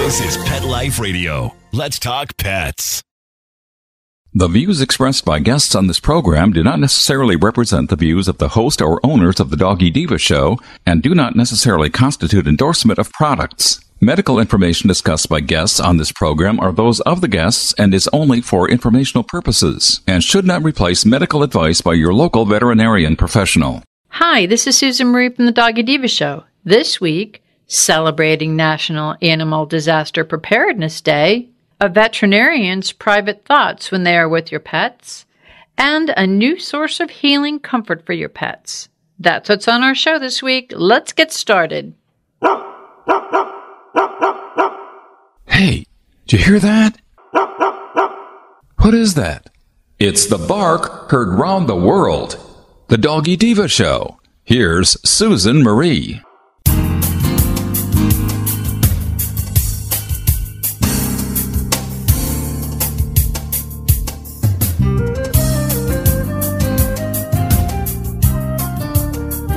This is Pet Life Radio. Let's talk pets. The views expressed by guests on this program do not necessarily represent the views of the host or owners of the Doggy Diva show and do not necessarily constitute endorsement of products. Medical information discussed by guests on this program are those of the guests and is only for informational purposes and should not replace medical advice by your local veterinarian professional. Hi, this is Susan Marie from the Doggy Diva show. This week, celebrating National Animal Disaster Preparedness Day, a veterinarian's private thoughts when they are with your pets, and a new source of healing comfort for your pets. That's what's on our show this week. Let's get started. Hey, did you hear that? What is that? It's the bark heard round the world. The Doggy Diva show. Here's Susan Marie.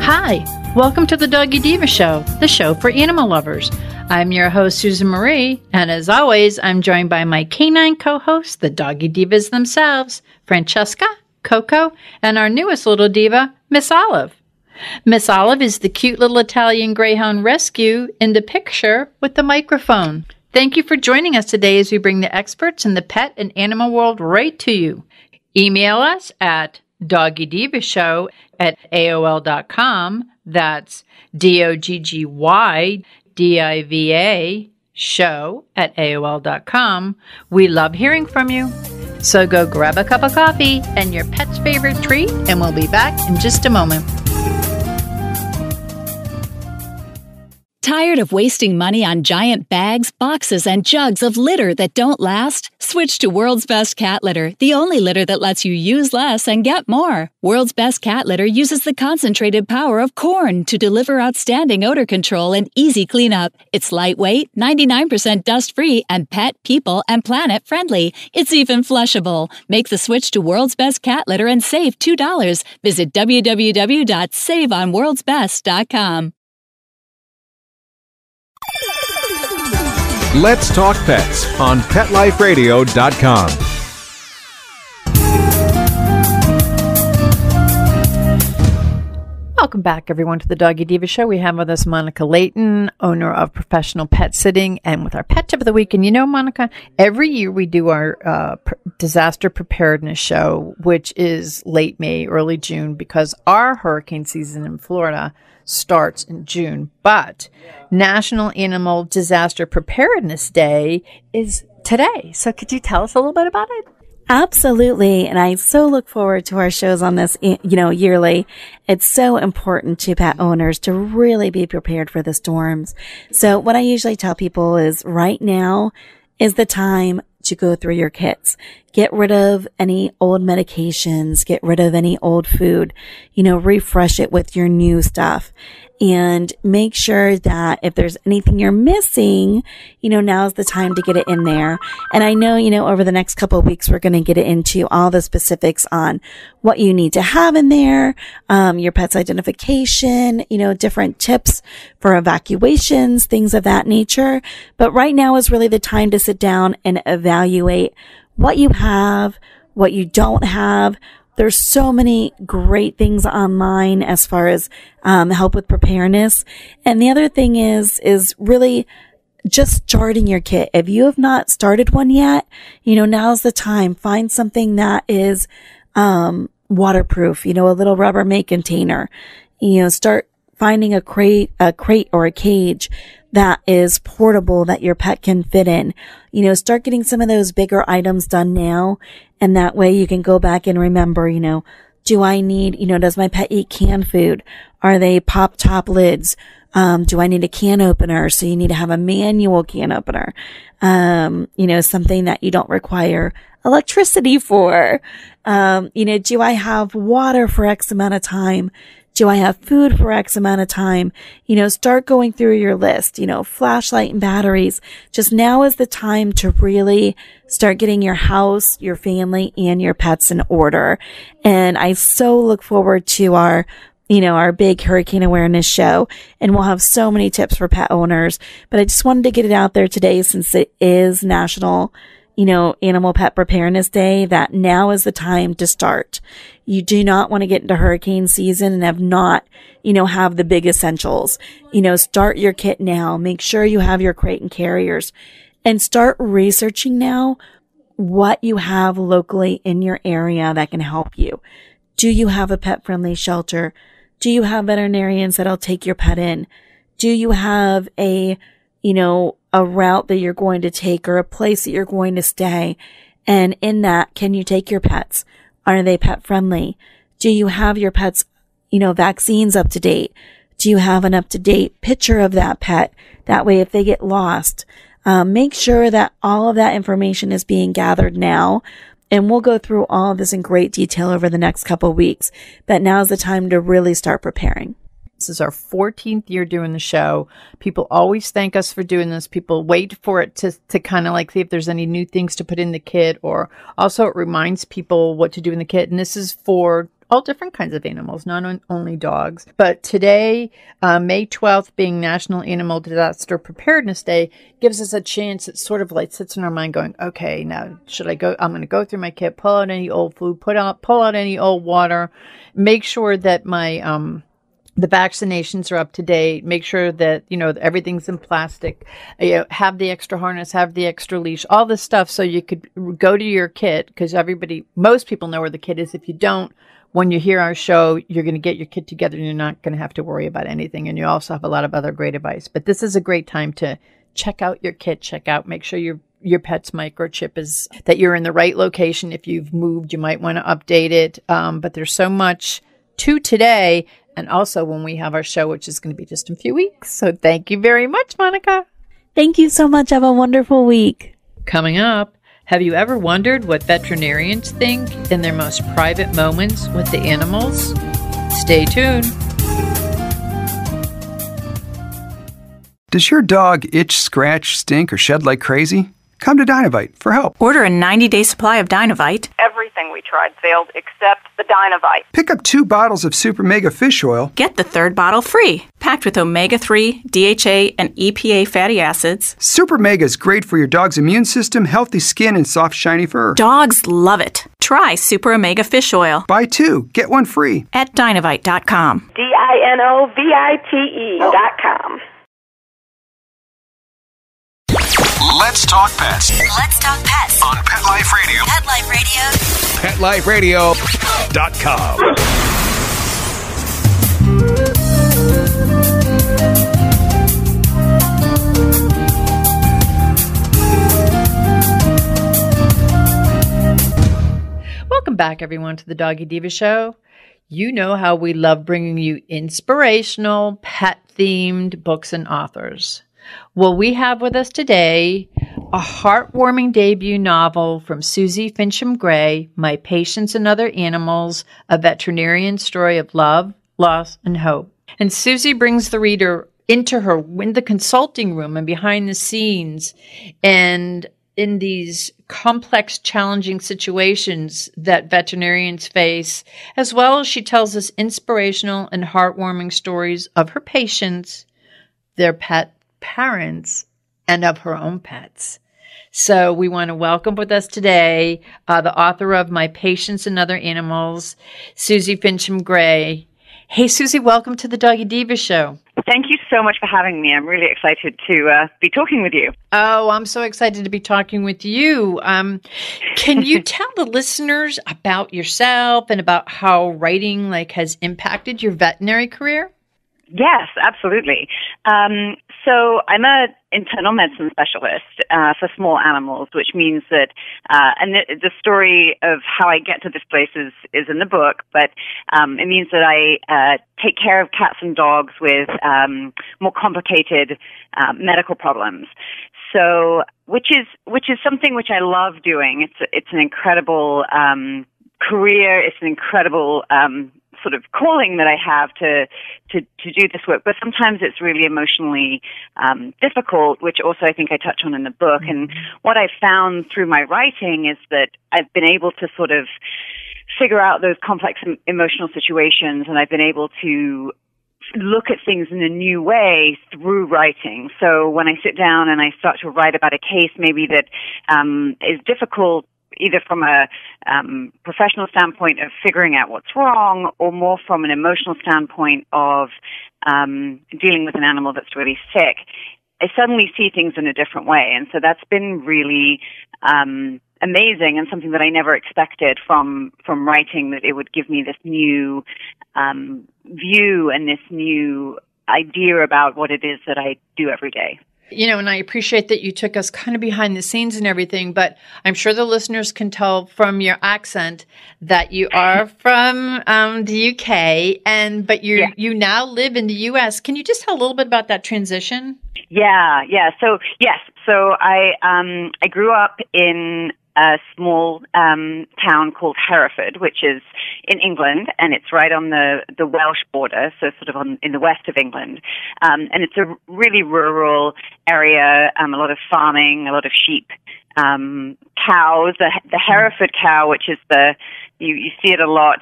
Hi, welcome to the Doggy Diva show, the show for animal lovers. I'm your host, Susan Marie, and as always, I'm joined by my canine co-hosts, the Doggy Divas themselves, Francesca, Coco, and our newest little diva, Miss Olive. Miss Olive is the cute little Italian Greyhound rescue in the picture with the microphone. Thank you for joining us today as we bring the experts in the pet and animal world right to you. Email us at doggydivashow@aol.com. That's DOGGYDIVA show@aol.com. We love hearing from you. So go grab a cup of coffee and your pet's favorite treat, and we'll be back in just a moment. Tired of wasting money on giant bags, boxes, and jugs of litter that don't last? Switch to World's Best Cat Litter, the only litter that lets you use less and get more. World's Best Cat Litter uses the concentrated power of corn to deliver outstanding odor control and easy cleanup. It's lightweight, 99% dust-free, and pet, people, and planet friendly. It's even flushable. Make the switch to World's Best Cat Litter and save $2. Visit www.saveonworldsbest.com. Let's Talk Pets on PetLifeRadio.com. Welcome back, everyone, to the Doggy Diva show. We have with us Monica Leighton, owner of Professional Pet Sitting, and with our pet tip of the week. And you know, Monica, every year we do our disaster preparedness show, which is late May, early June, because our hurricane season in Florida starts in June. But National Animal Disaster Preparedness Day is today. So could you tell us a little bit about it? Absolutely. And I so look forward to our shows on this, yearly. It's so important to pet owners to really be prepared for the storms. So what I usually tell people is right now is the time to go through your kits. Get rid of any old medications, get rid of any old food, refresh it with your new stuff. And make sure that if there's anything you're missing, now's the time to get it in there. And I know, over the next couple of weeks, we're going to get into all the specifics on what you need to have in there, your pet's identification, different tips for evacuations, things of that nature. But right now is really the time to sit down and evaluate what you have, what you don't have. There's so many great things online as far as help with preparedness. And the other thing is really just starting your kit. If you have not started one yet, now's the time. Find something that is waterproof, a little Rubbermaid container. Start finding a crate or a cage that is portable that your pet can fit in. Start getting some of those bigger items done now. And that way you can go back and remember, do I need, does my pet eat canned food? Are they pop top lids? Do I need a can opener? So you need to have a manual can opener. Something that you don't require electricity for. Do I have water for X amount of time? Do I have food for X amount of time? Start going through your list, flashlight and batteries. Just now is the time to really start getting your house, your family, and your pets in order. And I so look forward to our our big hurricane awareness show, and we'll have so many tips for pet owners. But I just wanted to get it out there today since it is National, Animal Pet Preparedness Day, that now is the time to start. You do not want to get into hurricane season and have not, have the big essentials. Start your kit now. Make sure you have your crate and carriers, and start researching now what you have locally in your area that can help you. Do you have a pet-friendly shelter? Do you have veterinarians that'll take your pet in? Do you have a route that you're going to take or a place that you're going to stay? And in that, can you take your pets? Are they pet-friendly? Do you have your pets, vaccines up to date? Do you have an up-to-date picture of that pet? That way, if they get lost, make sure that all of that information is being gathered now. And we'll go through all of this in great detail over the next couple of weeks. But now's the time to really start preparing. This is our 14th year doing the show. People always thank us for doing this. People wait for it to kind of like see if there's any new things to put in the kit, or also it reminds people what to do in the kit. And this is for all different kinds of animals, not only dogs. But today, May 12th, being National Animal Disaster Preparedness Day, gives us a chance. It sort of like sits in our mind going, okay, now should I go? I'm going to go through my kit, pull out any old food, pull out any old water, make sure that my the vaccinations are up to date, make sure that, everything's in plastic, have the extra harness, have the extra leash, all this stuff. So you could go to your kit, because most people know where the kit is. If you don't, when you hear our show, you're going to get your kit together and you're not going to have to worry about anything. And you also have a lot of other great advice. But this is a great time to check out your kit, make sure your pet's microchip is, that you're in the right location. If you've moved, you might want to update it. But there's so much to today. And also when we have our show, which is going to be just in a few weeks. So thank you very much, Monica. Thank you so much. Have a wonderful week. Coming up, have you ever wondered what veterinarians think in their most private moments with the animals? Stay tuned. Does your dog itch, scratch, stink, or shed like crazy? Come to Dynavite for help. Order a 90-day supply of Dynavite. Everything we tried failed except the Dynavite. Pick up 2 bottles of Super Mega Fish Oil. Get the 3rd bottle free. Packed with omega-3, DHA, and EPA fatty acids. Super Mega is great for your dog's immune system, healthy skin, and soft, shiny fur. Dogs love it. Try Super Omega Fish Oil. Buy 2, get 1 free. At Dynavite.com. DINOVITE.com. Let's talk pets. Let's talk pets On Pet Life Radio. Pet Life Radio. PetLifeRadio.com. Welcome back, everyone, to the Doggy Diva Show. You know how we love bringing you inspirational, pet-themed books and authors. Well, we have with us today a heartwarming debut novel from Suzy Fincham-Gray, My Patients and Other Animals, a veterinarian story of love, loss, and hope. And Suzy brings the reader in the consulting room and behind the scenes, and in these complex, challenging situations that veterinarians face, as well as she tells us inspirational and heartwarming stories of her patients, their pet parents, and of her own pets. So we want to welcome with us today the author of My Patients and Other Animals, Suzy Fincham-Gray. Hey, Suzy, welcome to the Doggy Diva Show. Thank you so much for having me. I'm really excited to be talking with you. Oh, I'm so excited to be talking with you. Can you tell the listeners about yourself and about how writing has impacted your veterinary career? Yes, absolutely. So I'm an internal medicine specialist for small animals, which means that, and the story of how I get to this place is in the book, but it means that I take care of cats and dogs with more complicated medical problems. So, which is something which I love doing. It's an incredible career. It's an incredible sort of calling that I have to do this work, but sometimes it's really emotionally difficult, which also I think I touch on in the book. And what I've found through my writing is that I've been able to sort of figure out those complex emotional situations, and I've been able to look at things in a new way through writing. So when I sit down and I start to write about a case maybe that is difficult, either from a professional standpoint of figuring out what's wrong, or more from an emotional standpoint of dealing with an animal that's really sick, I suddenly see things in a different way. And so that's been really amazing, and something that I never expected from writing, that it would give me this new view and this new idea about what it is that I do every day. You know, and I appreciate that you took us kind of behind the scenes and everything, but I'm sure the listeners can tell from your accent that you are from the UK, but you now live in the US. Can you just tell a little bit about that transition? Yeah. So yes, so I grew up in a small town called Hereford, which is in England, and it's right on the Welsh border, so sort of in the west of England. And it's a really rural area, a lot of farming, a lot of sheep, cows. The Hereford cow, which is you see it a lot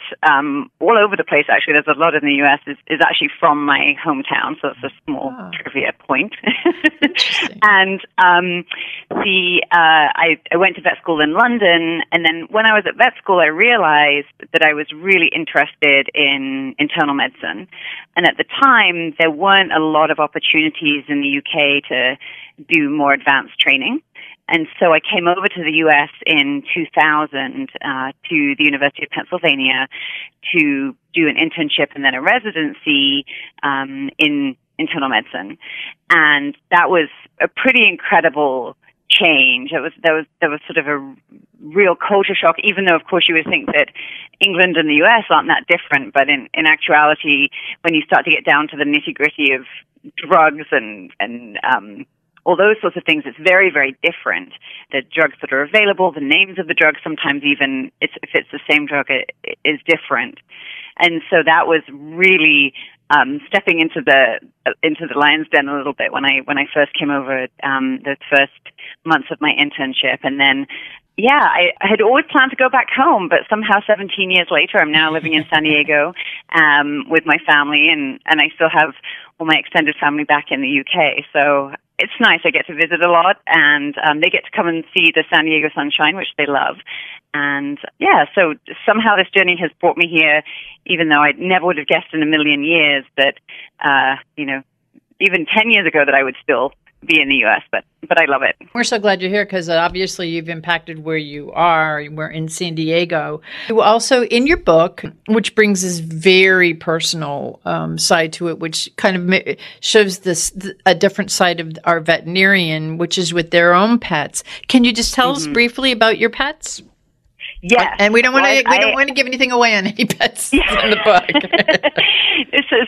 all over the place, actually. There's a lot in the U.S., is actually from my hometown, so it's a small trivia point. And I went to vet school in London, and then when I was at vet school, I realized that I was really interested in internal medicine. And at the time, there weren't a lot of opportunities in the UK to do more advanced training. And so I came over to the U.S. in 2000 to the University of Pennsylvania to do an internship and then a residency in internal medicine. And that was a pretty incredible change. There was sort of a real culture shock, even though, of course, you would think that England and the U.S. aren't that different. But in actuality, when you start to get down to the nitty-gritty of drugs and all those sorts of things, it's very, very different. The drugs that are available, the names of the drugs, sometimes even if it's the same drug, it is different. And so that was really stepping into the lion's den a little bit when I first came over, the first months of my internship. And then, I had always planned to go back home, but somehow 17 years later, I'm now living in San Diego with my family, and I still have all my extended family back in the UK. So it's nice. I get to visit a lot, and they get to come and see the San Diego sunshine, which they love. And so somehow this journey has brought me here, even though I never would have guessed in a million years that, even 10 years ago that I would still be in the U.S., but I love it. We're so glad you're here because obviously you've impacted where you are. We're in San Diego. You also, in your book, which brings this very personal side to it, which kind of shows a different side of our veterinarian, which is with their own pets. Can you just tell us briefly about your pets? Yes. And we don't want to give anything away on any pets in the book.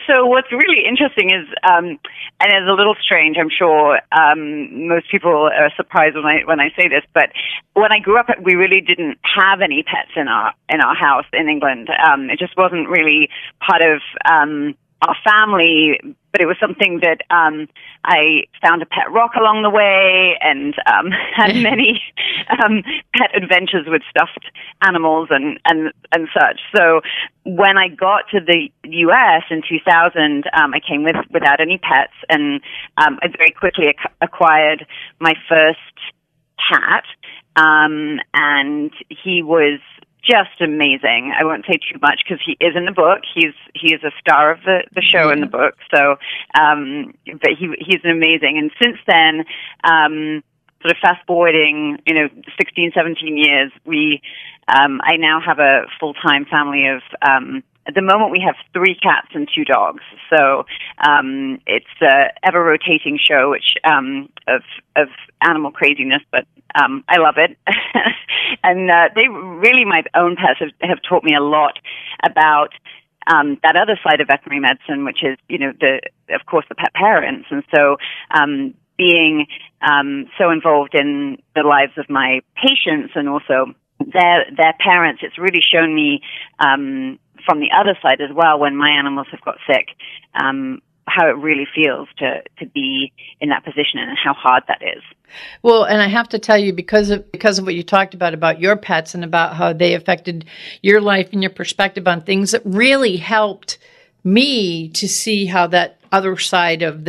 So what's really interesting is, and it's a little strange, I'm sure most people are surprised when I say this, but when I grew up, we really didn't have any pets in our house in England. It just wasn't really part of our family, but it was something that I found a pet rock along the way, and had many pet adventures with stuffed animals and such. So when I got to the U.S. in 2000, I came without any pets, and I very quickly acquired my first cat, and he was just amazing. I won't say too much because he is in the book. He is a star of the show in the book. So, but he's amazing. And since then, sort of fast forwarding, 16, 17 years, I now have a full-time family of, at the moment we have 3 cats and 2 dogs. So, it's a ever-rotating show, which, of animal craziness, but I love it. And they really, my own pets, have taught me a lot about that other side of veterinary medicine, which is, of course, the pet parents. And so being so involved in the lives of my patients and also their parents, it's really shown me from the other side as well, when my animals have got sick, how it really feels to be in that position and how hard that is. Well, and I have to tell you, because of what you talked about your pets and about how they affected your life and your perspective on things, that really helped me to see how that other side of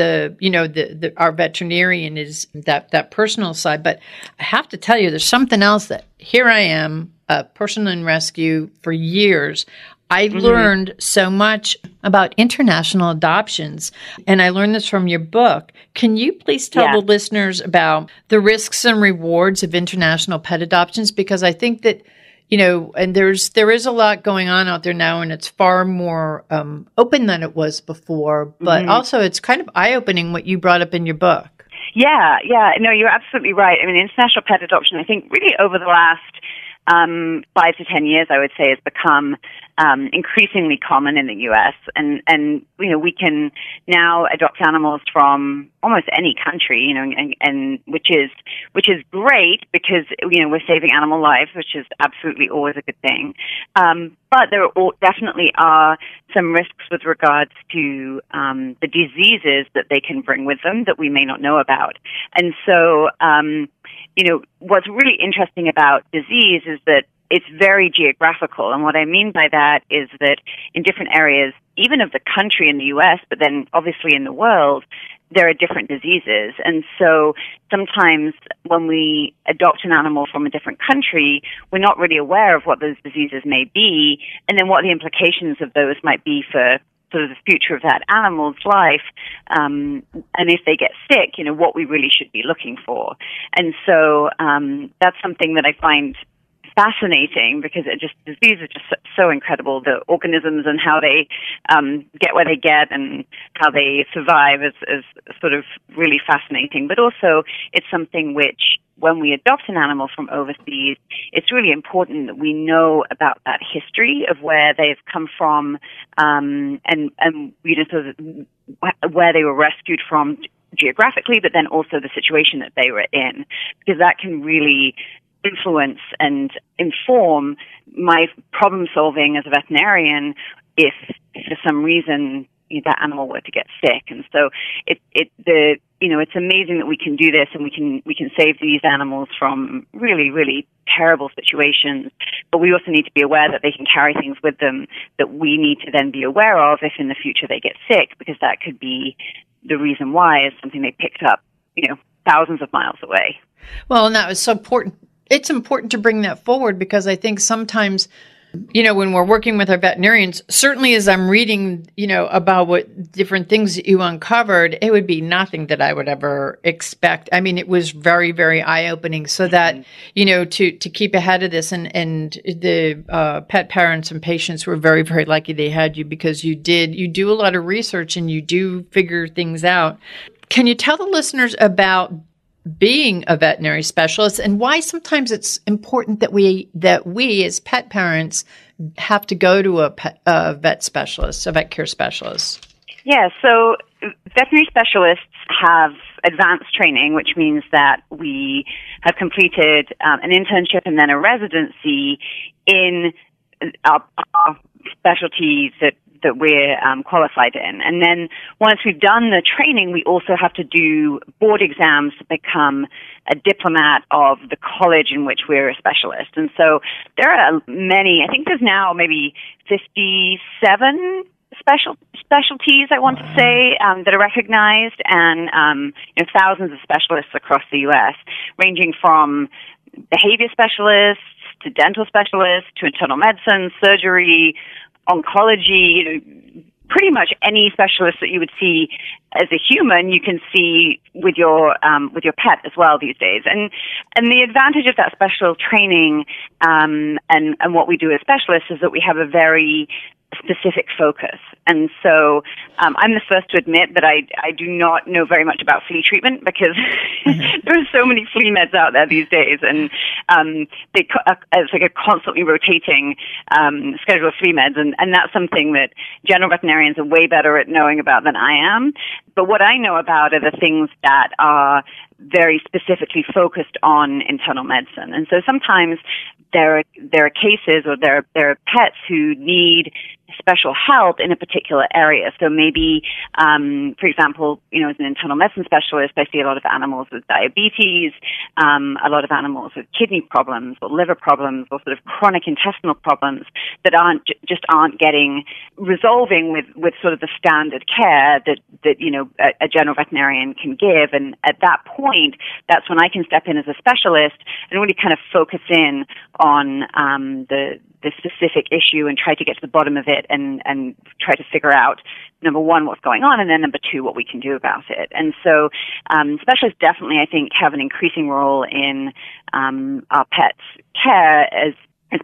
our veterinarian is that personal side. But I have to tell you, there's something else that here I am, a person in rescue for years. I learned so much about international adoptions, and I learned this from your book. Can you please tell the listeners about the risks and rewards of international pet adoptions? Because I think that, and there is a lot going on out there now, and it's far more open than it was before, but also it's kind of eye-opening what you brought up in your book. Yeah. No, you're absolutely right. I mean, international pet adoption, I think really over the last 5 to 10 years, I would say, has become increasingly common in the U.S. And we can now adopt animals from almost any country, and which is great because we're saving animal lives, which is absolutely always a good thing. But there definitely are some risks with regards to the diseases that they can bring with them that we may not know about. And so, what's really interesting about disease is that it's very geographical. And what I mean by that is that in different areas, even of the country in the U.S., but then obviously in the world, there are different diseases. And so sometimes when we adopt an animal from a different country, we're not really aware of what those diseases may be, and then what the implications of those might be for sort of the future of that animal's life, and if they get sick, what we really should be looking for. And so that's something that I find fascinating, because disease is just so incredible. The organisms and how they get where they get and how they survive is sort of really fascinating. But also, it's something which, when we adopt an animal from overseas, it's really important that we know about that history of where they've come from, and sort of where they were rescued from geographically, but then also the situation that they were in, because that can really influence and inform my problem solving as a veterinarian if for some reason that animal were to get sick. And so it's amazing that we can do this, and we can save these animals from really, really terrible situations. But we also need to be aware that they can carry things with them that we need to then be aware of if in the future they get sick, because that could be the reason why is something they picked up, thousands of miles away. Well, and that was so important. It's important to bring that forward, because I think sometimes, when we're working with our veterinarians, certainly as I'm reading, about what different things that you uncovered, it would be nothing that I would ever expect. I mean, it was very, very eye-opening, so that, to keep ahead of this, and the pet parents and patients were very, very lucky they had you, because you do a lot of research and you do figure things out. Can you tell the listeners about being a veterinary specialist, and why sometimes it's important that we as pet parents have to go to a vet specialist, a vet care specialist? Yeah, so veterinary specialists have advanced training, which means that we have completed an internship and then a residency in our specialties that we're qualified in. And then once we've done the training, we also have to do board exams to become a diplomat of the college in which we're a specialist. And so there are many, I think there's now maybe 57 specialties, I want to say, that are recognized, and thousands of specialists across the U.S., ranging from behavior specialists to dental specialists to internal medicine, surgery, oncology, pretty much any specialist that you would see as a human, you can see with your pet as well these days. And the advantage of that special training and what we do as specialists is that we have a very specific focus. And so I'm the first to admit that I do not know very much about flea treatment, because there are so many flea meds out there these days, and it's like a constantly rotating schedule of flea meds, and that's something that general veterinarians are way better at knowing about than I am. But what I know about are the things that are very specifically focused on internal medicine. And so sometimes there are cases, or there are pets who need special help in a particular area. So maybe, for example, as an internal medicine specialist, I see a lot of animals with diabetes, a lot of animals with kidney problems or liver problems or sort of chronic intestinal problems that aren't getting resolving with sort of the standard care that a general veterinarian can give. And at that point, that's when I can step in as a specialist and really kind of focus in on the specific issue and try to get to the bottom of it and try to figure out, number one, what's going on, and then number two, what we can do about it. And so specialists definitely, I think, have an increasing role in our pets' care as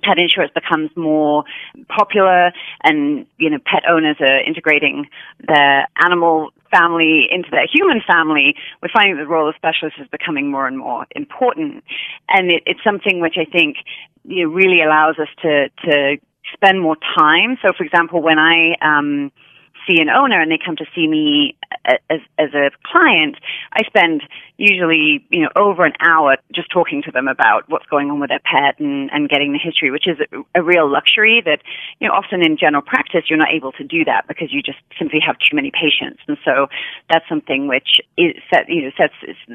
pet insurance becomes more popular and, pet owners are integrating their animal family into their human family, we're finding the role of specialists is becoming more and more important. And it's something which I think really allows us to spend more time. So, for example, when I see an owner and they come to see me as a client, I spend usually, over an hour just talking to them about what's going on with their pet and getting the history, which is a real luxury that, often in general practice, you're not able to do that because you just simply have too many patients. And so that's something which sets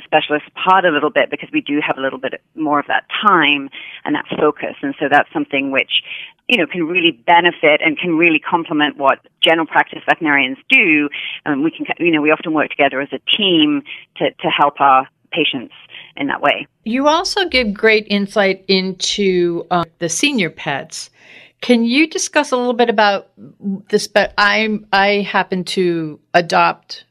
specialists apart a little bit because we do have a little bit more of that time and that focus. And so that's something which, can really benefit and can really complement what general practice veterinarians do. We can, we often work together as a team to help our patients in that way. You also give great insight into the senior pets. Can you discuss a little bit about this? I happen to adopt.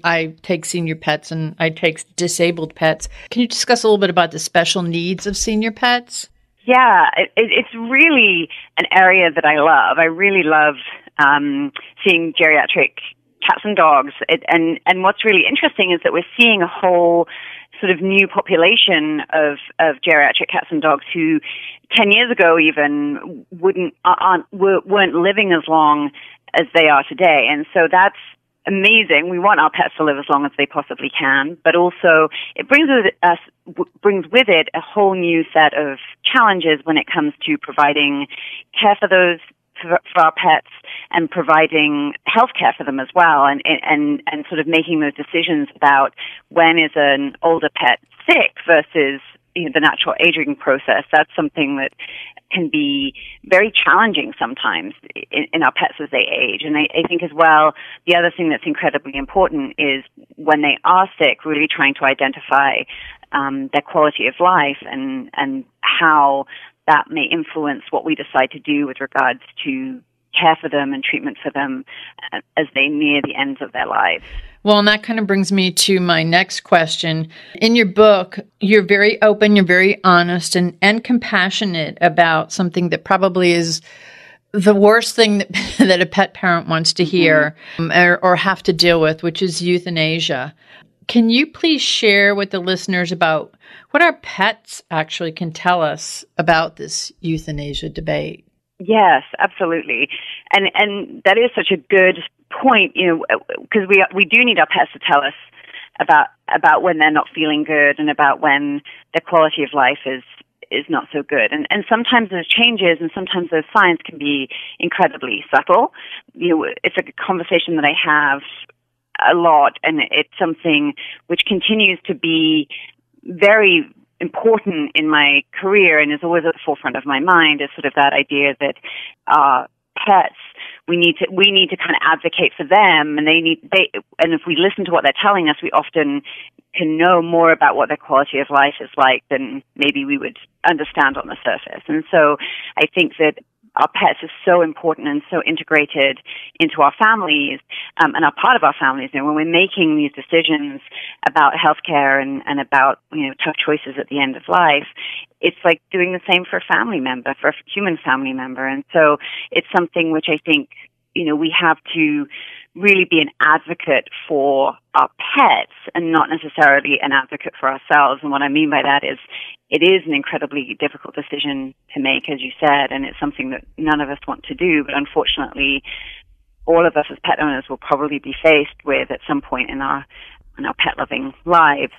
I take senior pets and I take disabled pets. Can you discuss a little bit about the special needs of senior pets? Yeah, it's really an area that I love. I really love seeing geriatric cats and dogs. And what's really interesting is that we're seeing a whole sort of new population of geriatric cats and dogs who 10 years ago even weren't living as long as they are today. And so that's amazing. We want our pets to live as long as they possibly can, but also it brings with it a whole new set of challenges when it comes to providing care for our pets and providing health care for them as well, and sort of making those decisions about when is an older pet sick versus the natural aging process. That's something that can be very challenging sometimes in our pets as they age. And I think as well, the other thing that's incredibly important is when they are sick, really trying to identify their quality of life and how that may influence what we decide to do with regards to care for them and treatment for them as they near the ends of their lives. Well, and that kind of brings me to my next question. In your book, you're very open, you're very honest and compassionate about something that probably is the worst thing that a pet parent wants to hear or have to deal with, which is euthanasia. Can you please share with the listeners about what our pets actually can tell us about this euthanasia debate? Yes, absolutely. And that is such a good point, because we do need our pets to tell us about when they're not feeling good and about when their quality of life is not so good. And sometimes those changes and sometimes those signs can be incredibly subtle. It's a conversation that I have a lot, and it's something which continues to be very important in my career and is always at the forefront of my mind, is sort of that idea that pets, we need to kind of advocate for them, and and if we listen to what they're telling us, we often can know more about what their quality of life is like than maybe we would understand on the surface. And so I think that our pets are so important and so integrated into our families and are part of our families. And when we're making these decisions about healthcare and about tough choices at the end of life, it's like doing the same for a family member, for a human family member. And so it's something which I think we have to really be an advocate for our pets and not necessarily an advocate for ourselves. And what I mean by that is it is an incredibly difficult decision to make, as you said, and it's something that none of us want to do. But unfortunately, all of us as pet owners will probably be faced with at some point in our pet-loving lives.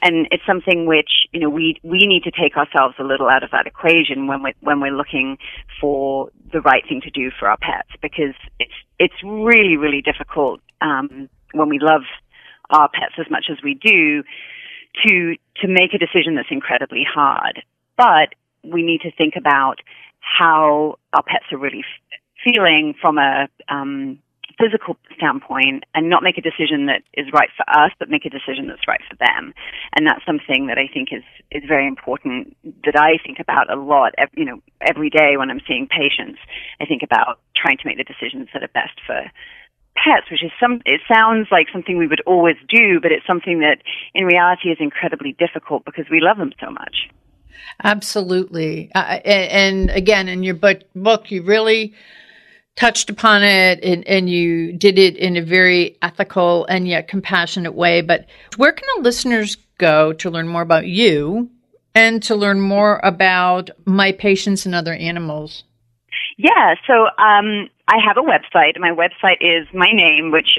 And it's something which, we need to take ourselves a little out of that equation when we're looking for the right thing to do for our pets, because it's really, really difficult when we love our pets as much as we do to make a decision that's incredibly hard. But we need to think about how our pets are really feeling from a physical standpoint, and not make a decision that is right for us, but make a decision that's right for them. And that's something that I think is very important, that I think about a lot, every day when I'm seeing patients. I think about trying to make the decisions that are best for pets, which is it sounds like something we would always do, but it's something that in reality is incredibly difficult because we love them so much. Absolutely. And again, in your book, you really touched upon it, and you did it in a very ethical and yet compassionate way. But where can the listeners go to learn more about you and to learn more about My Patients and Other Animals? Yeah, so I have a website. My website is my name, which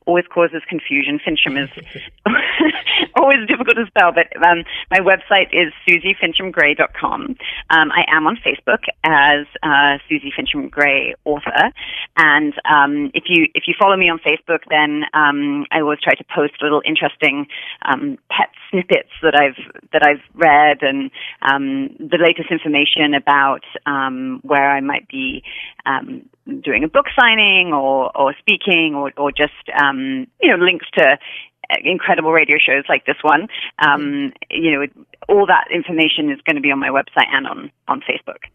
always causes confusion. Fincham is always difficult to spell, but my website is SuzyFincham-Gray.com. I am on Facebook as Suzy Fincham-Gray author, and if you follow me on Facebook, then I always try to post little interesting pet snippets that I've read, and the latest information about where I might be doing a book signing or speaking or just links to incredible radio shows like this one. All that information is going to be on my website and on Facebook.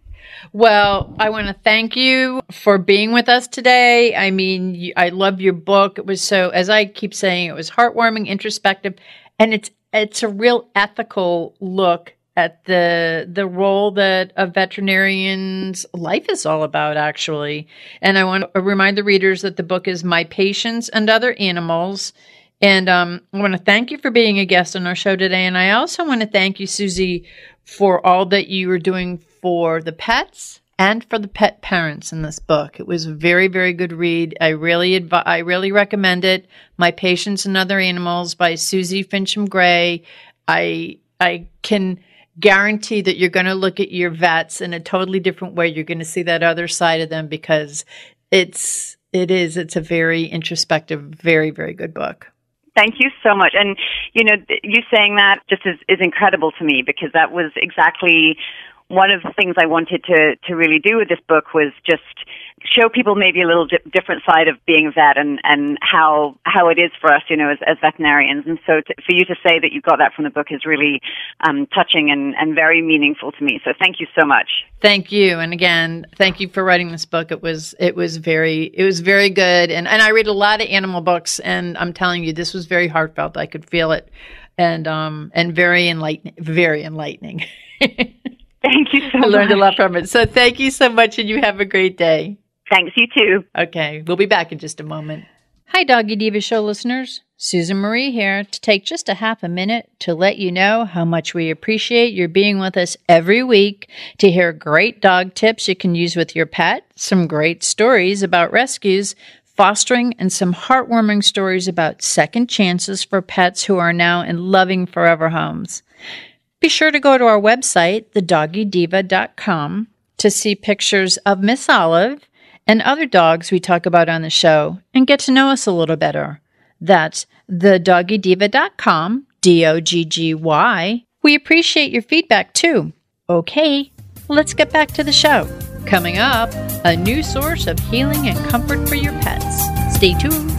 Well, I want to thank you for being with us today. I mean, I love your book. It was so, as I keep saying, it was heartwarming, introspective, and it's a real ethical look at the role that a veterinarian's life is all about, actually. And I want to remind the readers that the book is My Patients and Other Animals. And I want to thank you for being a guest on our show today. And I also want to thank you, Suzy, for all that you are doing for the pets and for the pet parents in this book. It was a very, very good read. I really recommend it. My Patients and Other Animals by Suzy Fincham-Gray. I can guarantee that you're going to look at your vets in a totally different way. You're going to see that other side of them, because it's a very introspective, very, very good book. Thank you so much. And, you saying that just is incredible to me, because that was exactly one of the things I wanted to really do with this book, was just show people maybe a little different side of being a vet and how it is for us, as veterinarians. And so for you to say that you got that from the book is really touching and very meaningful to me. So thank you so much. Thank you. And again, thank you for writing this book. It was very good. And I read a lot of animal books, and I'm telling you, this was very heartfelt. I could feel it, and very enlightening. Thank you so much. I learned a lot from it. So thank you so much, and you have a great day. Thanks, you too. Okay, we'll be back in just a moment. Hi, Doggy Diva Show listeners. Susan Marie here to take just a half a minute to let you know how much we appreciate your being with us every week to hear great dog tips you can use with your pet, some great stories about rescues, fostering, and some heartwarming stories about second chances for pets who are now in loving forever homes. Be sure to go to our website, thedoggydiva.com, to see pictures of Miss Olive and other dogs we talk about on the show and get to know us a little better. That's thedoggydiva.com, DOGGY. We appreciate your feedback too. Okay, let's get back to the show. Coming up, a new source of healing and comfort for your pets. Stay tuned.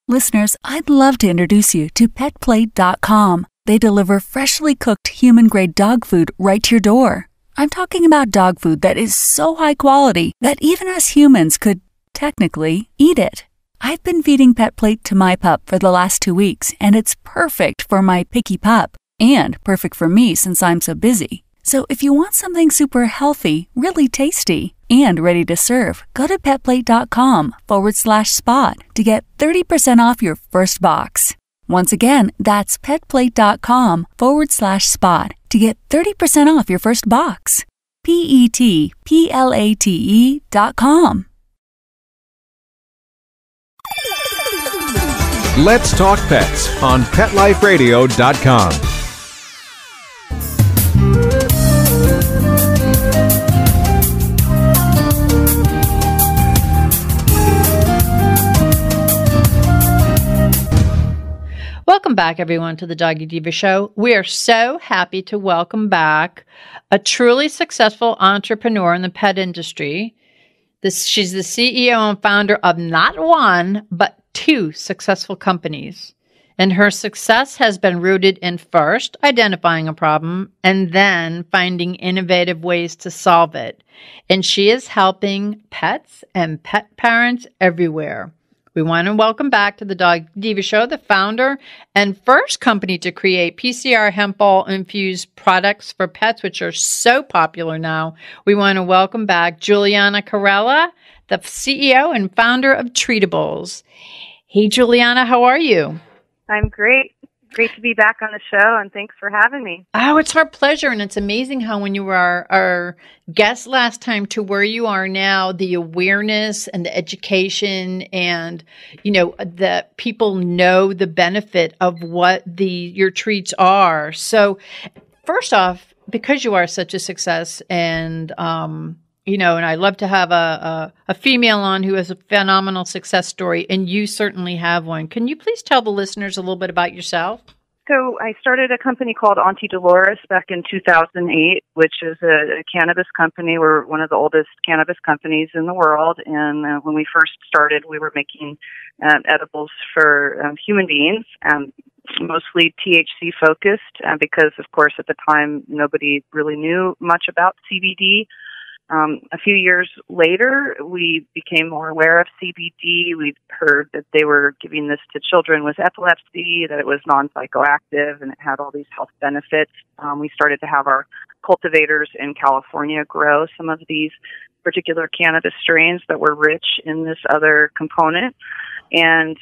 Listeners, I'd love to introduce you to PetPlate.com. They deliver freshly cooked human-grade dog food right to your door. I'm talking about dog food that is so high quality that even us humans could, technically, eat it. I've been feeding PetPlate to my pup for the last 2 weeks, and it's perfect for my picky pup, and perfect for me since I'm so busy. So if you want something super healthy, really tasty, and ready to serve, go to petplate.com/spot to get 30% off your first box. Once again, that's petplate.com/spot to get 30% off your first box. petplate.com. Let's Talk Pets on PetLifeRadio.com. Welcome back, everyone, to the Doggy Diva Show. We are so happy to welcome back a truly successful entrepreneur in the pet industry. She's the CEO and founder of not one, but two successful companies. And her success has been rooted in first identifying a problem and then finding innovative ways to solve it. And she is helping pets and pet parents everywhere. We want to welcome back to the Dog Diva Show the founder and first company to create PCR hemp oil infused products for pets, which are so popular now. We want to welcome back Julianna Carella, the CEO and founder of Treatibles. Hey, Julianna, how are you? I'm great. Great to be back on the show, and thanks for having me. Oh, it's our pleasure, and it's amazing how when you were our guest last time to where you are now, the awareness and the education and, the people know the benefit of what your treats are. So first off, because you are such a success and, and I love to have a female on who has a phenomenal success story, and you certainly have one. Can you please tell the listeners a little bit about yourself? So I started a company called Auntie Dolores back in 2008, which is a cannabis company. We're one of the oldest cannabis companies in the world. And when we first started, we were making edibles for human beings, mostly THC focused, because, of course, at the time, nobody really knew much about CBD. A few years later, we became more aware of CBD. We'd heard that they were giving this to children with epilepsy, that it was non-psychoactive, and it had all these health benefits. We started to have our cultivators in California grow some of these particular cannabis strains that were rich in this other component. And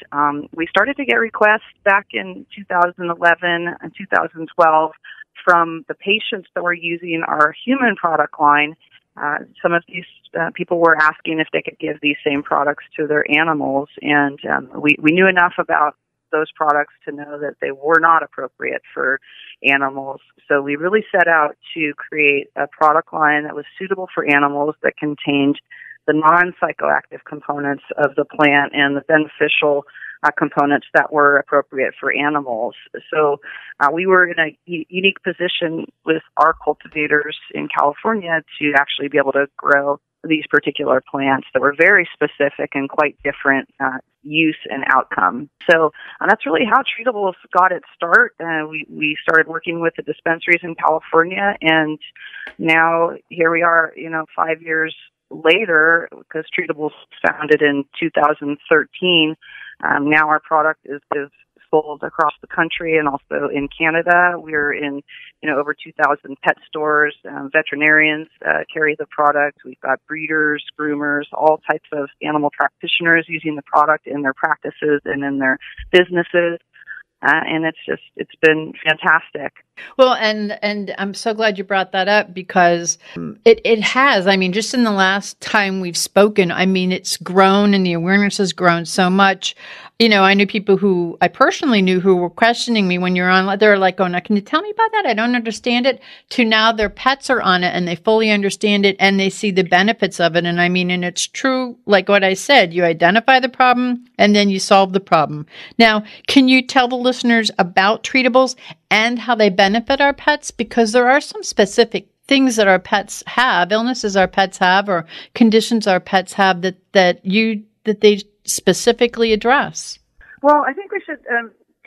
we started to get requests back in 2011 and 2012 from the patients that were using our human product line. Some of these people were asking if they could give these same products to their animals, and we knew enough about those products to know that they were not appropriate for animals. So we really set out to create a product line that was suitable for animals, that contained the non-psychoactive components of the plant and the beneficial components that were appropriate for animals. So we were in a unique position with our cultivators in California to actually be able to grow these particular plants that were very specific and quite different use and outcome. So that's really how Treatibles got its start. We started working with the dispensaries in California, and now here we are, 5 years later, because Treatibles was founded in 2013. Now our product is sold across the country and also in Canada. We're in, over 2,000 pet stores. Veterinarians carry the product. We've got breeders, groomers, all types of animal practitioners using the product in their practices and in their businesses. And it's been fantastic. Well, and I'm so glad you brought that up, because it has. I mean, just in the last time we've spoken, it's grown and the awareness has grown so much. I knew people who I personally knew who were questioning me when you're on. They're like, "Oh, now can you tell me about that? I don't understand it." To now their pets are on it and they fully understand it and they see the benefits of it. And and it's true, like what I said, you identify the problem and then you solve the problem. Now, can you tell the listeners about Treatibles and how they benefit our pets? Because there are some specific things that our pets have, illnesses our pets have, or conditions our pets have that they specifically address. Well, I think we should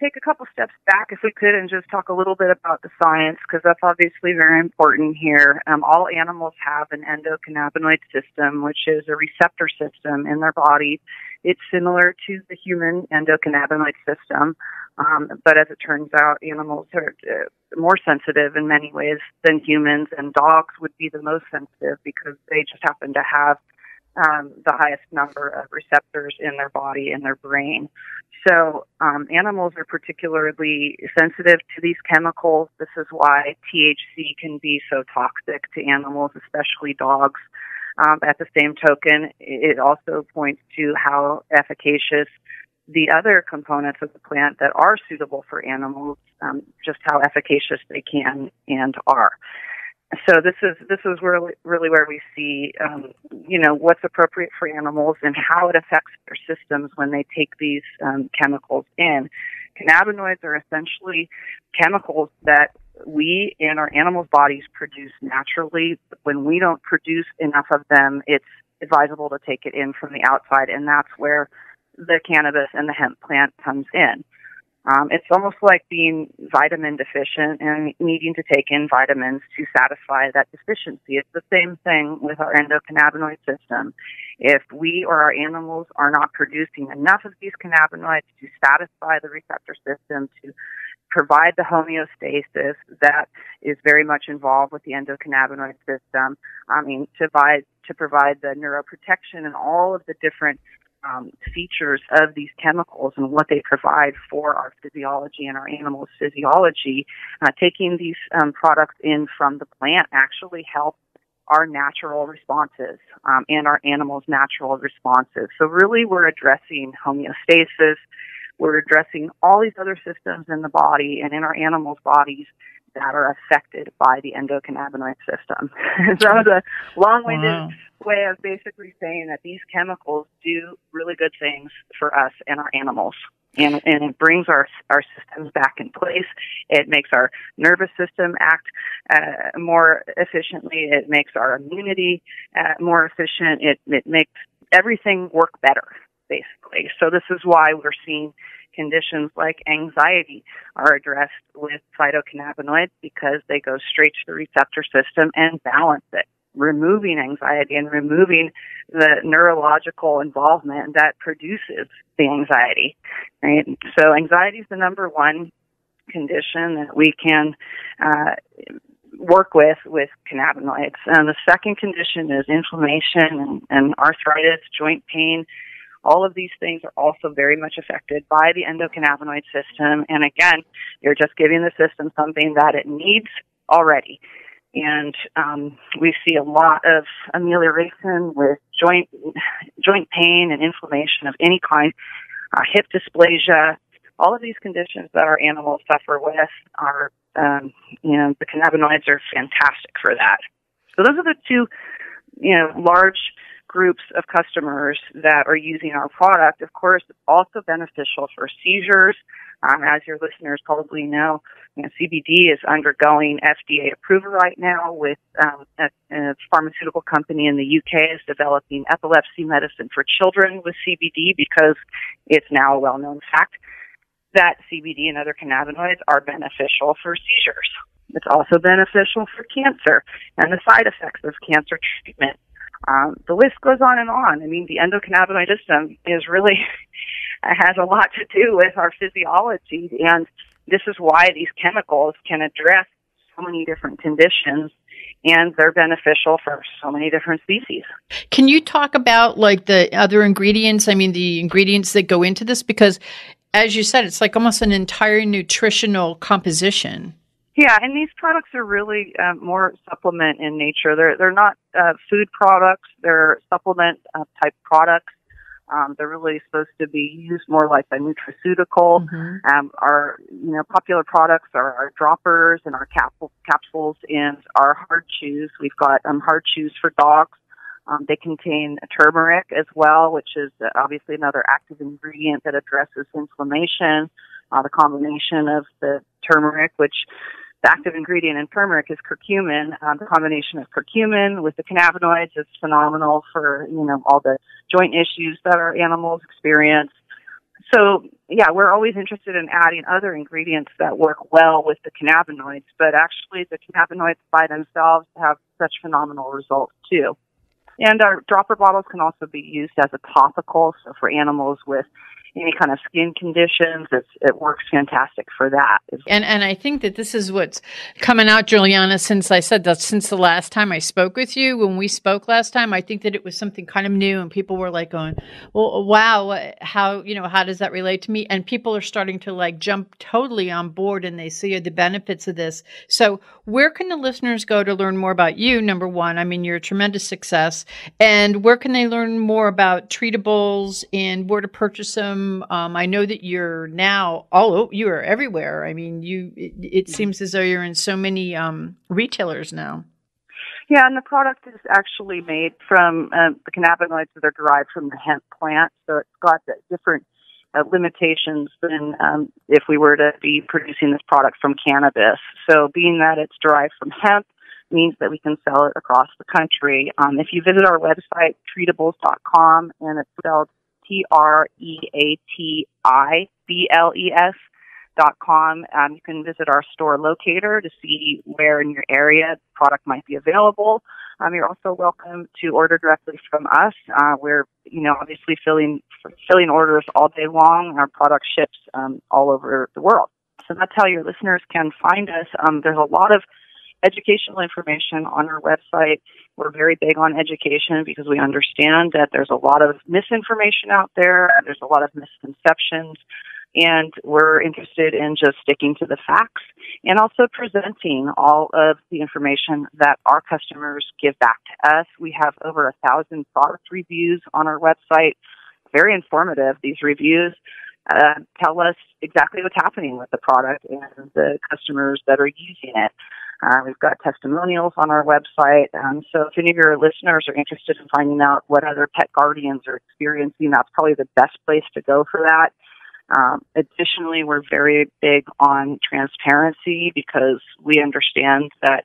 take a couple steps back, if we could, and just talk a little bit about the science, because that's obviously very important here. All animals have an endocannabinoid system, which is a receptor system in their body. It's similar to the human endocannabinoid system, but as it turns out, animals are more sensitive in many ways than humans, and dogs would be the most sensitive because they just happen to have the highest number of receptors in their body and their brain. So animals are particularly sensitive to these chemicals. This is why THC can be so toxic to animals, especially dogs. At the same token, it also points to how efficacious the other components of the plant that are suitable for animals, just how efficacious they can and are. So this is really where we see, what's appropriate for animals and how it affects their systems when they take these chemicals in. Cannabinoids are essentially chemicals that we in our animals' bodies produce naturally. When we don't produce enough of them, it's advisable to take it in from the outside, and that's where the cannabis and the hemp plant comes in. It's almost like being vitamin deficient and needing to take in vitamins to satisfy that deficiency. It's the same thing with our endocannabinoid system. If we or our animals are not producing enough of these cannabinoids to satisfy the receptor system, to provide the homeostasis that is very much involved with the endocannabinoid system, to provide the neuroprotection and all of the different features of these chemicals and what they provide for our physiology and our animals' physiology, taking these products in from the plant actually helps our natural responses and our animals' natural responses. So really we're addressing homeostasis, we're addressing all these other systems in the body and in our animals' bodies that are affected by the endocannabinoid system. So that was a long-winded way of basically saying that these chemicals do really good things for us and our animals. And it brings our systems back in place. It makes our nervous system act more efficiently. It makes our immunity more efficient. It makes everything work better, basically. So this is why we're seeing conditions like anxiety are addressed with phytocannabinoids, because they go straight to the receptor system and balance it, removing anxiety and removing the neurological involvement that produces the anxiety. Right? So anxiety is the number one condition that we can work with cannabinoids. And the second condition is inflammation and arthritis, joint pain. All of these things are also very much affected by the endocannabinoid system. And again, you're just giving the system something that it needs already. And we see a lot of amelioration with joint pain and inflammation of any kind, hip dysplasia. All of these conditions that our animals suffer with are, the cannabinoids are fantastic for that. So those are the two, large groups of customers that are using our product. Of course, it's also beneficial for seizures. As your listeners probably know, CBD is undergoing FDA approval right now with a pharmaceutical company in the UK is developing epilepsy medicine for children with CBD, because it's now a well-known fact that CBD and other cannabinoids are beneficial for seizures. It's also beneficial for cancer and the side effects of cancer treatment. The list goes on and on. I mean, the endocannabinoid system is really has a lot to do with our physiology, and this is why these chemicals can address so many different conditions, and they're beneficial for so many different species. Can you talk about like the other ingredients? I mean, the ingredients that go into this, because as you said, it's like almost an entire nutritional composition. Yeah, and these products are really more supplement in nature. They're not food products. They're supplement type products. They're really supposed to be used more like a nutraceutical. Mm-hmm. Our popular products are our droppers and our capsules and our hard chews. We've got hard chews for dogs. They contain turmeric as well, which is obviously another active ingredient that addresses inflammation. The combination of the turmeric, which the active ingredient in turmeric is curcumin. The combination of curcumin with the cannabinoids is phenomenal for, all the joint issues that our animals experience. So, yeah, we're always interested in adding other ingredients that work well with the cannabinoids, but actually the cannabinoids by themselves have such phenomenal results, too. And our dropper bottles can also be used as a topical, so for animals with any kind of skin conditions, it works fantastic for that. And I think that this is what's coming out, Julianna, since I said that since the last time I spoke with you, when we spoke last time, I think that it was something kind of new and people were like going, well, wow, how does that relate to me? And people are starting to like jump totally on board and they see the benefits of this. So where can the listeners go to learn more about you? Number one, I mean, you're a tremendous success. And where can they learn more about Treatibles and where to purchase them? them? I know that you're now you are everywhere. I mean, it seems as though you're in so many retailers now. Yeah, and the product is actually made from the cannabinoids that are derived from the hemp plant, so it's got different limitations than if we were to be producing this product from cannabis. So being that it's derived from hemp means that we can sell it across the country. If you visit our website, treatibles.com, and it's spelled treatibles.com, you can visit our store locator to see where in your area the product might be available. You're also welcome to order directly from us. We're, obviously filling orders all day long. Our product ships all over the world. So that's how your listeners can find us. There's a lot of educational information on our website. We're very big on education because we understand that there's a lot of misinformation out there. There's a lot of misconceptions. And we're interested in just sticking to the facts and also presenting all of the information that our customers give back to us. We have over 1,000 product reviews on our website. Very informative. These reviews tell us exactly what's happening with the product and the customers that are using it. We've got testimonials on our website. So if any of your listeners are interested in finding out what other pet guardians are experiencing, that's probably the best place to go for that. Additionally, we're very big on transparency because we understand that,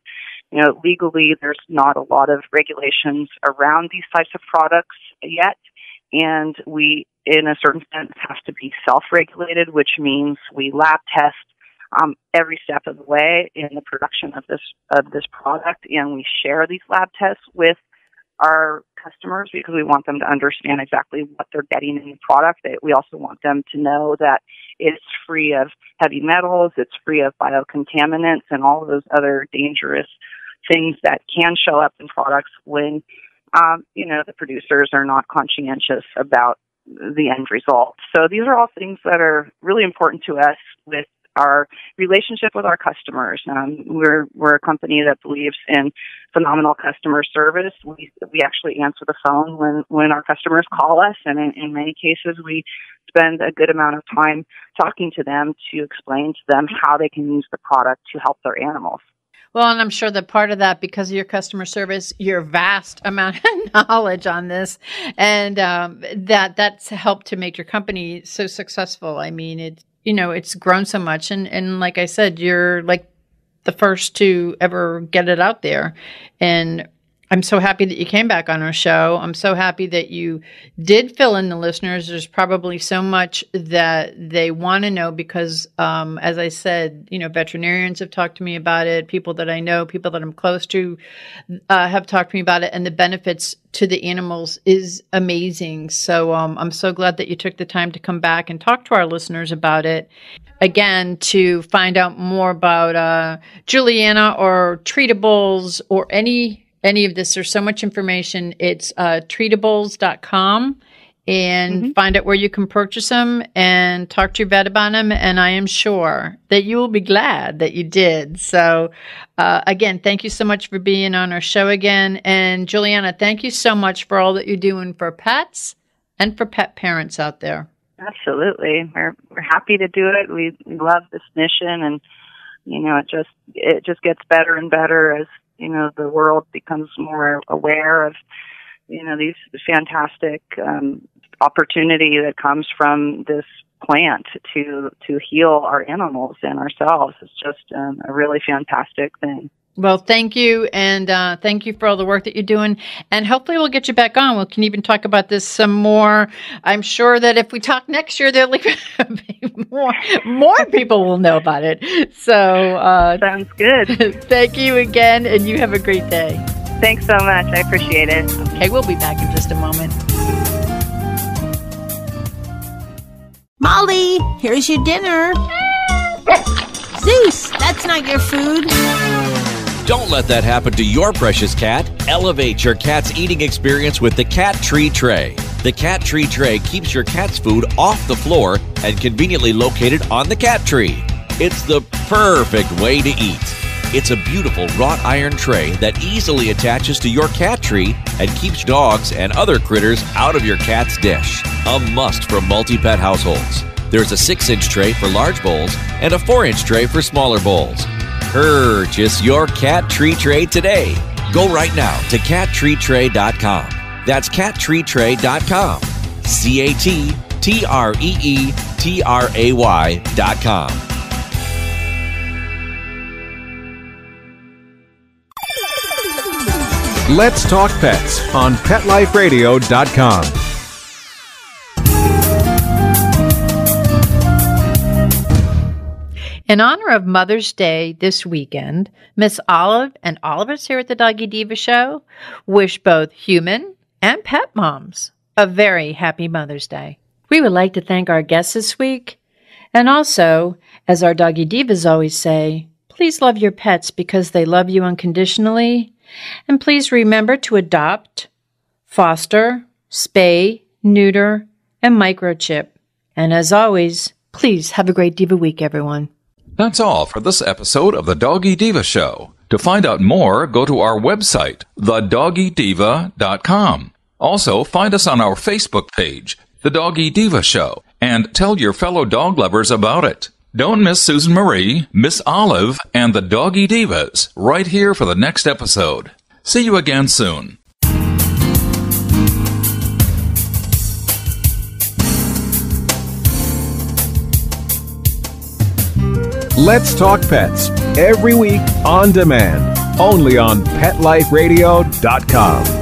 legally there's not a lot of regulations around these types of products yet. And we, in a certain sense, have to be self-regulated, which means we lab test every step of the way in the production of this product, and we share these lab tests with our customers because we want them to understand exactly what they're getting in the product. We also want them to know that it's free of heavy metals, it's free of biocontaminants, and all of those other dangerous things that can show up in products when the producers are not conscientious about the end result. So these are all things that are really important to us with our relationship with our customers. We're a company that believes in phenomenal customer service. We actually answer the phone when our customers call us, and in many cases we spend a good amount of time talking to them to explain to them how they can use the product to help their animals. Well, and I'm sure that part of that, because of your customer service, your vast amount of knowledge on this, and that's helped to make your company so successful. I mean, it's grown so much. And like I said, you're like the first to ever get it out there. And I'm so happy that you came back on our show. I'm so happy that you did fill in the listeners. There's probably so much that they want to know because, as I said, veterinarians have talked to me about it. People that I know, people that I'm close to have talked to me about it. And the benefits to the animals is amazing. So I'm so glad that you took the time to come back and talk to our listeners about it. Again, to find out more about Julianna or Treatibles or any of this, there's so much information. It's treatibles.com and find out where you can purchase them and talk to your vet about them. And I am sure that you will be glad that you did. So again, thank you so much for being on our show again. And Julianna, thank you so much for all that you're doing for pets and for pet parents out there. Absolutely. We're happy to do it. We love this mission, and it just gets better and better as the world becomes more aware of, these fantastic opportunity that comes from this plant to heal our animals and ourselves. It's just a really fantastic thing. Well, thank you, and thank you for all the work that you're doing. And hopefully we'll get you back on. We can even talk about this some more. I'm sure that if we talk next year, there'll be more people will know about it. So sounds good. Thank you again, and you have a great day. Thanks so much. I appreciate it. Okay, we'll be back in just a moment. Molly, here's your dinner. Zeus, that's not your food. Don't let that happen to your precious cat. Elevate your cat's eating experience with the Cat Tree Tray. The Cat Tree Tray keeps your cat's food off the floor and conveniently located on the cat tree. It's the perfect way to eat. It's a beautiful wrought iron tray that easily attaches to your cat tree and keeps dogs and other critters out of your cat's dish. A must for multi-pet households. There's a 6-inch tray for large bowls and a 4-inch tray for smaller bowls. Purchase your cat tree tray today. Go right now to cattreetray.com. That's cattreetray.com. CATTREETRAY.com. Let's Talk Pets on PetLifeRadio.com. In honor of Mother's Day this weekend, Miss Olive and all of us here at the Doggy Diva Show wish both human and pet moms a very happy Mother's Day. We would like to thank our guests this week, and also, as our Doggy Divas always say, please love your pets because they love you unconditionally, and please remember to adopt, foster, spay, neuter, and microchip. And as always, please have a great Diva week, everyone. That's all for this episode of the Doggy Diva Show. To find out more, go to our website, thedoggydiva.com. Also, find us on our Facebook page, The Doggy Diva Show, and tell your fellow dog lovers about it. Don't miss Susan Marie, Miss Olive, and the Doggy Divas right here for the next episode. See you again soon. Let's Talk Pets, every week on demand, only on PetLifeRadio.com.